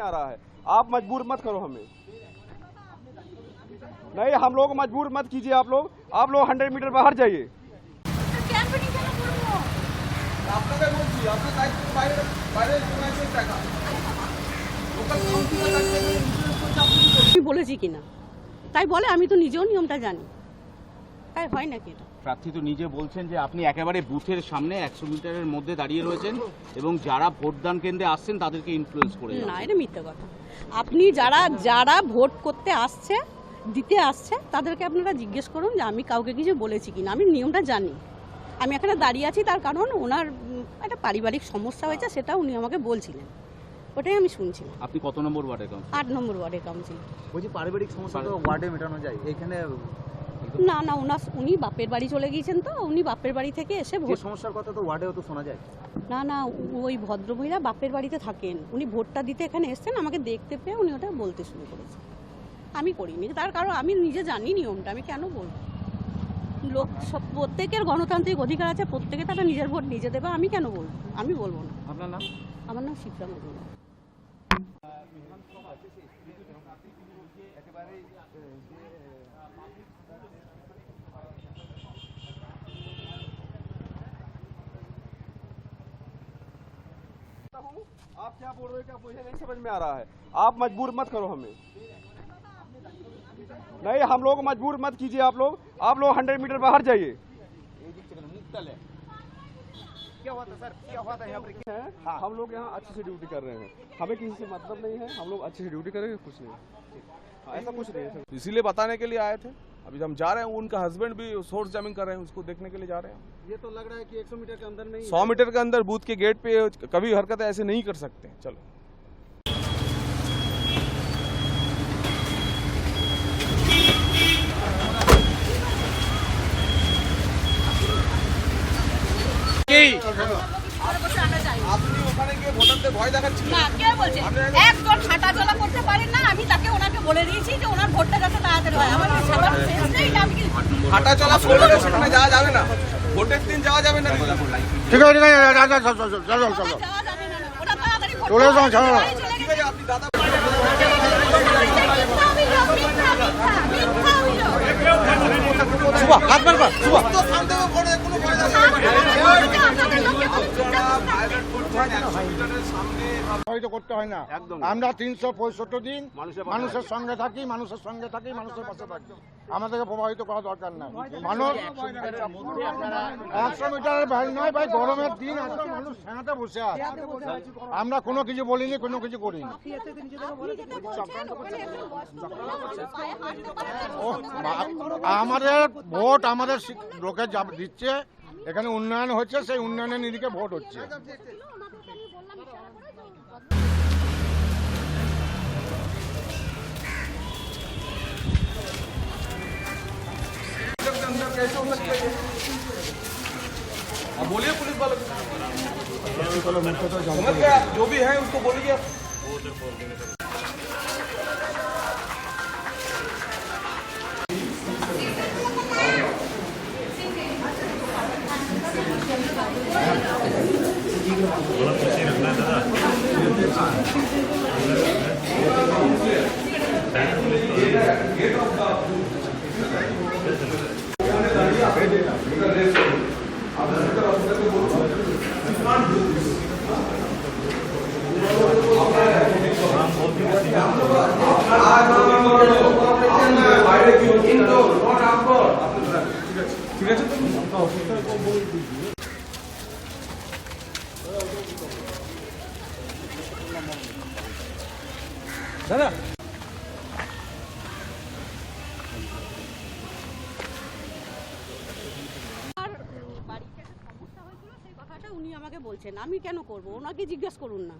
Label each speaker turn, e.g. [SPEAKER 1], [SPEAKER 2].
[SPEAKER 1] में आ रहा है। आप मजबूर मत करो हमें, नहीं हम लोग मजबूर मत कीजिए। आप लोग 100 मीटर बाहर जाइए।
[SPEAKER 2] বলেছি কিনা তাই বলে, আমি তো নিজেও নিয়মটা জানি, তাই হয় নাকি এটা?
[SPEAKER 3] প্রার্থী তো নিজে বলছেন যে আপনি একেবারে বুথের সামনে 100 মিটারের মধ্যে দাঁড়িয়ে রয়েছেন এবং যারা ভোটদান কেন্দ্রে আসছেন তাদেরকে ইনফ্লুয়েন্স করে।
[SPEAKER 2] না, এটা মিথ্যা কথা। আপনি যারা ভোট করতে আসছে, দিতে আসছে, তাদেরকে আপনারা জিজ্ঞেস করুন যে আমি কাউকে কিছু বলেছি কিনা। আমি নিয়মটা জানি, আমি এখানে দাঁড়িয়ে আছি তার কারণ ওনার একটা পারিবারিক সমস্যা হয়েছে, সেটা উনি আমাকে বলছিলেন, ওটাই আমি শুনছিলাম।
[SPEAKER 3] আপনি কত নম্বর ওয়ার্ডের কাউন্সিলর?
[SPEAKER 2] 8 নম্বর ওয়ার্ডের কাউন্সিলর।
[SPEAKER 4] বলছি পারিবারিক সমস্যা তো ওয়ার্ডে মেটানো যায়, এখানে
[SPEAKER 2] না না, উনি বাপের বাড়ি চলে গিয়েছেন, তো উনি বাপের বাড়ি থেকে এসে
[SPEAKER 4] যে সমস্যার কথা তো ওয়ার্ডেও তো শোনা যায়।
[SPEAKER 2] না না, ওই ভদ্রমহিলা বাপের বাড়িতে থাকেন, উনি ভোটটা দিতে এখানে এসেছেন, আমাকে দেখতে পেয়ে উনি ওটা বলতে শুরু করেছেন। আমি করিনি, তার কারণ আমি নিজে জানি নিয়মটা, আমি কেন বলবো? লোক সব, প্রত্যেকের গণতান্ত্রিক অধিকার আছে, প্রত্যেকে তারা নিজের ভোট নিজে দেবে, আমি কেন বলবো? আমি বলবো না।
[SPEAKER 3] আপনার নাম?
[SPEAKER 2] আমার নাম শিপ্রা মজুমদার।
[SPEAKER 1] आप क्या बोल रहे हो, क्या मुझे नहीं समझ में आ रहा है। आप मजबूर मत करो हमें, नहीं हम लोग मजबूर मत कीजिए। आप लोग 100 मीटर बाहर जाइए।
[SPEAKER 4] क्या हुआ था सर, क्या हुआ था यहाँ पर?
[SPEAKER 1] हाँ। हम लोग यहाँ अच्छे से ड्यूटी कर रहे हैं, हमें किसी से मतलब नहीं है, हम लोग अच्छे से ड्यूटी करेंगे, कुछ नहीं। हाँ, ऐसा कुछ नहीं है,
[SPEAKER 5] इसीलिए बताने के लिए आए थे। अभी हम जा रहे हैं, उनका हस्बैंड भी सोर्स जमीन कर रहे हैं, उसको देखने के लिए जा रहे हैं।
[SPEAKER 1] ये तो लग रहा है कि 100 मीटर के अंदर नहीं
[SPEAKER 5] 100 मीटर के अंदर बूथ के गेट पे कभी हरकतें ऐसे नहीं कर सकते। चलो
[SPEAKER 1] আপনি ওখানে গিয়ে ভোটারদের ভয় দেখাচ্ছেন
[SPEAKER 2] না, কে বলছে? একজন হাঁটাচলা করতে পারেন না, আমি তাকে ওনাকে বলে দিয়েছি যে ওনার ভোটটা যাতে তাড়াতাড়ি হয়। আমার সবার শেষ নেই, আমি কি
[SPEAKER 1] হাঁটা চলা করলে সেখানে যাওয়া যাবে না, ভোটের দিন যাওয়া যাবে না।
[SPEAKER 4] ঠিক আছে, চলো
[SPEAKER 2] যাওয়া যাবে না, ওটা তাড়াতাড়ি ভোট
[SPEAKER 4] চলে যাও, চলো।
[SPEAKER 1] ঠিক আছে, আপনি দাদা
[SPEAKER 4] সুবা হাত মারবা, সুবা
[SPEAKER 1] তো সামনে ভোটে কোনো ভয় নেই।
[SPEAKER 4] প্রভাবিত করতে হয় না। আমরা 365 দিন মানুষের সঙ্গে থাকি, মানুষের পাশে থাকি। আমাদেরকে প্রভাবিত করা দরকার নাই। মানুষ 100 মিটারের বাইরে নয় ভাই, গরমের দিন এত মানুষ ছায়াতে বসে আছে, আমরা কোনো কিছু বলিনি, কোনো কিছু করিনি। আমাদের ভোট আমাদের লোকে দিচ্ছে, এখানে উন্নয়ন হচ্ছে, সেই উন্নয়নের নিরিখে ভোট হচ্ছে।
[SPEAKER 1] अब बोलिए पुलिस वालों को, समझ गया, जो भी है उसको बोलिए। ঠিক আছে, দাদা
[SPEAKER 2] বাড়িতে একটা সমস্যা হয়েছিল, সেই কথাটা উনি আমাকে বলছেন, আমি কেন করব? ওনাকে জিজ্ঞেস করুন না।